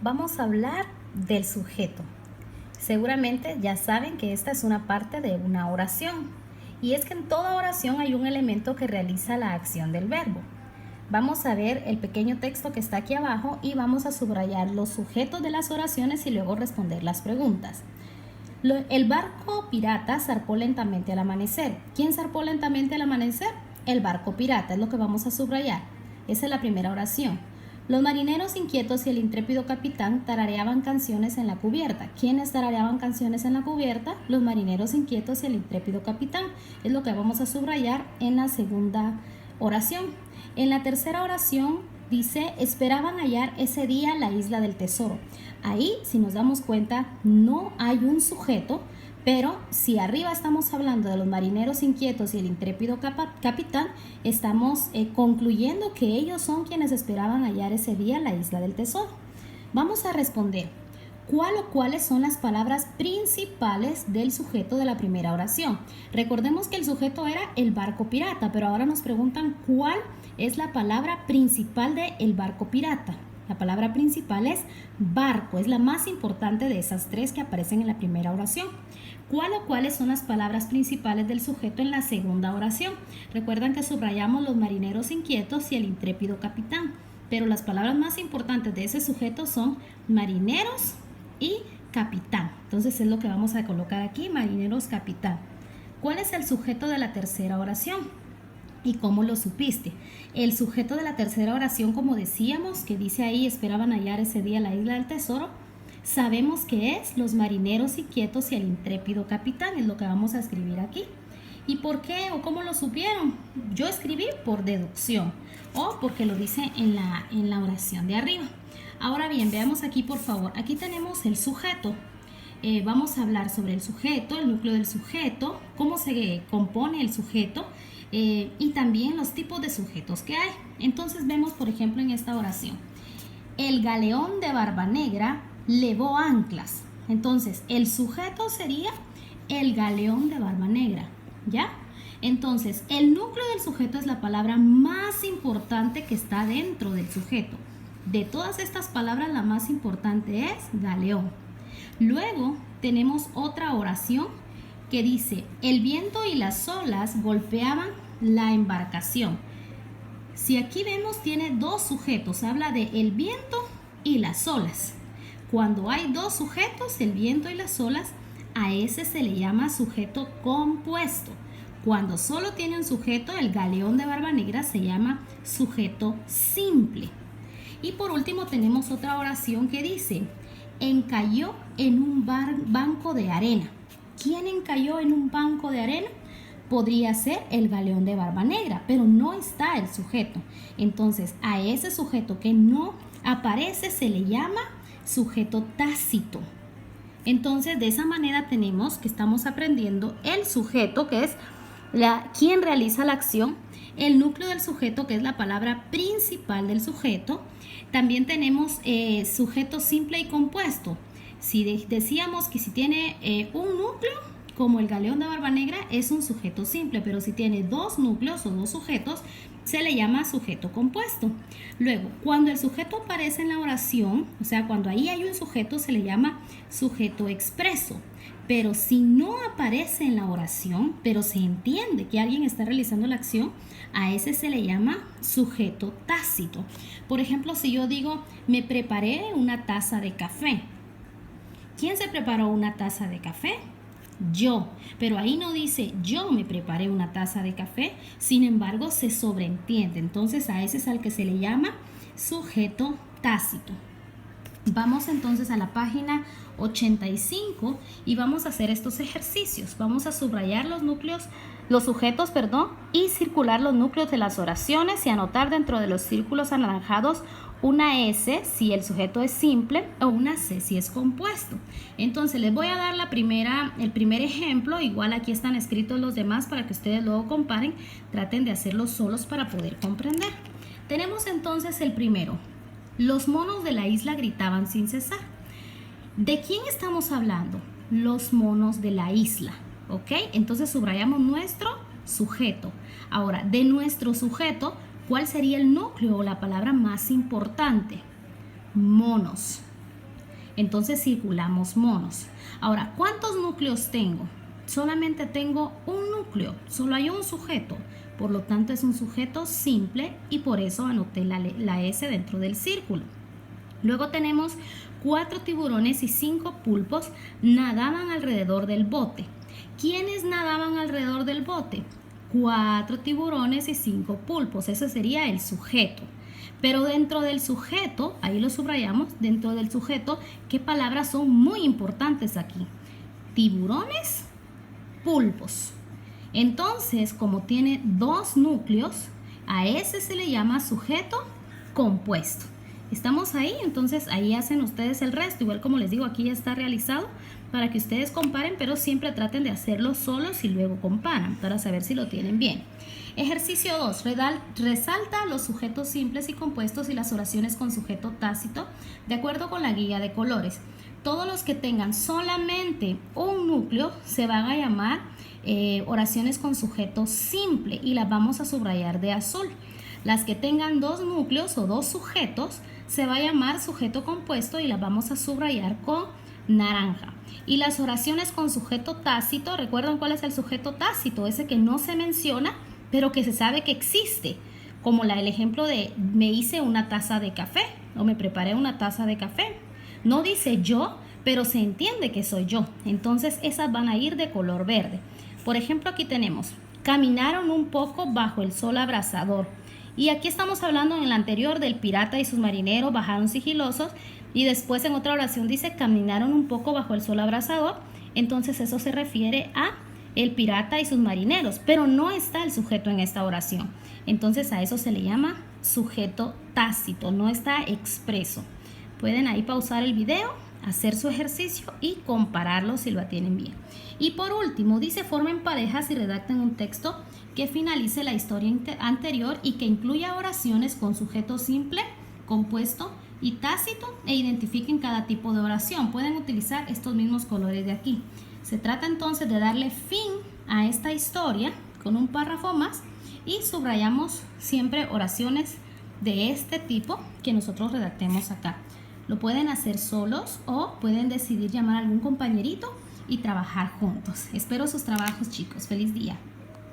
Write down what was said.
vamos a hablar del sujeto. Seguramente ya saben que esta es una parte de una oración. Y es que en toda oración hay un elemento que realiza la acción del verbo. Vamos a ver el pequeño texto que está aquí abajo y vamos a subrayar los sujetos de las oraciones y luego responder las preguntas. El barco pirata zarpó lentamente al amanecer. ¿Quién zarpó lentamente al amanecer? El barco pirata, es lo que vamos a subrayar. Esa es la primera oración. Los marineros inquietos y el intrépido capitán tarareaban canciones en la cubierta. ¿Quiénes tarareaban canciones en la cubierta? Los marineros inquietos y el intrépido capitán. Es lo que vamos a subrayar en la segunda oración. En la tercera oración dice, esperaban hallar ese día la isla del tesoro. Ahí, si nos damos cuenta, no hay un sujeto, pero si arriba estamos hablando de los marineros inquietos y el intrépido capitán, estamos concluyendo que ellos son quienes esperaban hallar ese día la isla del tesoro. Vamos a responder, ¿cuál o cuáles son las palabras principales del sujeto de la primera oración? Recordemos que el sujeto era el barco pirata, pero ahora nos preguntan cuál es la palabra principal de el barco pirata. La palabra principal es barco, es la más importante de esas tres que aparecen en la primera oración. ¿Cuál o cuáles son las palabras principales del sujeto en la segunda oración? Recuerdan que subrayamos los marineros inquietos y el intrépido capitán, pero las palabras más importantes de ese sujeto son marineros y capitán. Entonces es lo que vamos a colocar aquí, marineros, capitán. ¿Cuál es el sujeto de la tercera oración? ¿Y cómo lo supiste? El sujeto de la tercera oración, como decíamos, que dice ahí, esperaban hallar ese día la isla del tesoro, sabemos que es los marineros inquietos y el intrépido capitán, es lo que vamos a escribir aquí. ¿Y por qué o cómo lo supieron? Yo escribí por deducción o porque lo dice en la oración de arriba. Ahora bien, veamos aquí por favor, aquí tenemos el sujeto. Vamos a hablar sobre el sujeto, el núcleo del sujeto, cómo se compone el sujeto y también los tipos de sujetos que hay. Entonces vemos, por ejemplo, en esta oración, el galeón de Barbanegra levó anclas. Entonces, el sujeto sería el galeón de Barbanegra, ¿ya? Entonces, el núcleo del sujeto es la palabra más importante que está dentro del sujeto. De todas estas palabras, la más importante es galeón. Luego tenemos otra oración que dice, el viento y las olas golpeaban la embarcación. Si aquí vemos, tiene dos sujetos, habla de el viento y las olas. Cuando hay dos sujetos, el viento y las olas, a ese se le llama sujeto compuesto. Cuando solo tiene un sujeto, el galeón de Barbanegra se llama sujeto simple. Y por último tenemos otra oración que dice, encalló en un banco de arena. ¿Quién encalló en un banco de arena? Podría ser el galeón de Barbanegra, pero no está el sujeto. Entonces, a ese sujeto que no aparece se le llama sujeto tácito. Entonces, de esa manera tenemos que estamos aprendiendo el sujeto, que es quien realiza la acción, el núcleo del sujeto, que es la palabra principal del sujeto. También tenemos sujeto simple y compuesto. Si decíamos que si tiene un núcleo, como el galeón de Barbanegra, es un sujeto simple, pero si tiene dos núcleos o dos sujetos, se le llama sujeto compuesto. Luego, cuando el sujeto aparece en la oración, o sea, cuando ahí hay un sujeto, se le llama sujeto expreso. Pero si no aparece en la oración, pero se entiende que alguien está realizando la acción, a ese se le llama sujeto tácito. Por ejemplo, si yo digo, me preparé una taza de café. ¿Quién se preparó una taza de café? Yo, pero ahí no dice yo me preparé una taza de café, sin embargo se sobreentiende, entonces a ese es al que se le llama sujeto tácito. Vamos entonces a la página 85 y vamos a hacer estos ejercicios. Vamos a subrayar los sujetos, y circular los núcleos de las oraciones y anotar dentro de los círculos anaranjados una S si el sujeto es simple o una C si es compuesto. Entonces les voy a dar el primer ejemplo, igual aquí están escritos los demás para que ustedes luego comparen, traten de hacerlos solos para poder comprender. Tenemos entonces el primero, los monos de la isla gritaban sin cesar. ¿De quién estamos hablando? Los monos de la isla, ¿ok? Entonces subrayamos nuestro sujeto. Ahora, de nuestro sujeto, ¿cuál sería el núcleo o la palabra más importante? Monos. Entonces circulamos monos. Ahora, ¿cuántos núcleos tengo? Solamente tengo un núcleo, solo hay un sujeto. Por lo tanto, es un sujeto simple y por eso anoté la S dentro del círculo. Luego tenemos 4 tiburones y 5 pulpos nadaban alrededor del bote. ¿Quiénes nadaban alrededor del bote? 4 tiburones y 5 pulpos. Ese sería el sujeto. Pero dentro del sujeto, ahí lo subrayamos, dentro del sujeto, ¿qué palabras son muy importantes aquí? Tiburones, pulpos. Entonces, como tiene 2 núcleos, a ese se le llama sujeto compuesto. ¿Estamos ahí? Entonces ahí hacen ustedes el resto. Igual como les digo, aquí ya está realizado para que ustedes comparen, pero siempre traten de hacerlo solos y luego comparan para saber si lo tienen bien. Ejercicio 2. Resalta los sujetos simples y compuestos y las oraciones con sujeto tácito de acuerdo con la guía de colores. Todos los que tengan solamente un núcleo se van a llamar oraciones con sujeto simple y las vamos a subrayar de azul. Las que tengan 2 núcleos o 2 sujetos se va a llamar sujeto compuesto y las vamos a subrayar con naranja. Y las oraciones con sujeto tácito, ¿recuerdan cuál es el sujeto tácito? Ese que no se menciona, pero que se sabe que existe. Como el ejemplo de me hice una taza de café o me preparé una taza de café. No dice yo, pero se entiende que soy yo. Entonces esas van a ir de color verde. Por ejemplo, aquí tenemos, caminaron un poco bajo el sol abrasador. Y aquí estamos hablando en el anterior del pirata y sus marineros bajaron sigilosos y después en otra oración dice caminaron un poco bajo el sol abrasador. Entonces eso se refiere a el pirata y sus marineros, pero no está el sujeto en esta oración. Entonces a eso se le llama sujeto tácito, no está expreso. Pueden ahí pausar el video, hacer su ejercicio y compararlo si lo tienen bien. Y por último, dice formen parejas y redacten un texto que finalice la historia anterior y que incluya oraciones con sujeto simple, compuesto y tácito e identifiquen cada tipo de oración. Pueden utilizar estos mismos colores de aquí. Se trata entonces de darle fin a esta historia con un párrafo más y subrayamos siempre oraciones de este tipo que nosotros redactemos acá. Lo pueden hacer solos o pueden decidir llamar a algún compañerito y trabajar juntos. Espero sus trabajos, chicos. ¡Feliz día!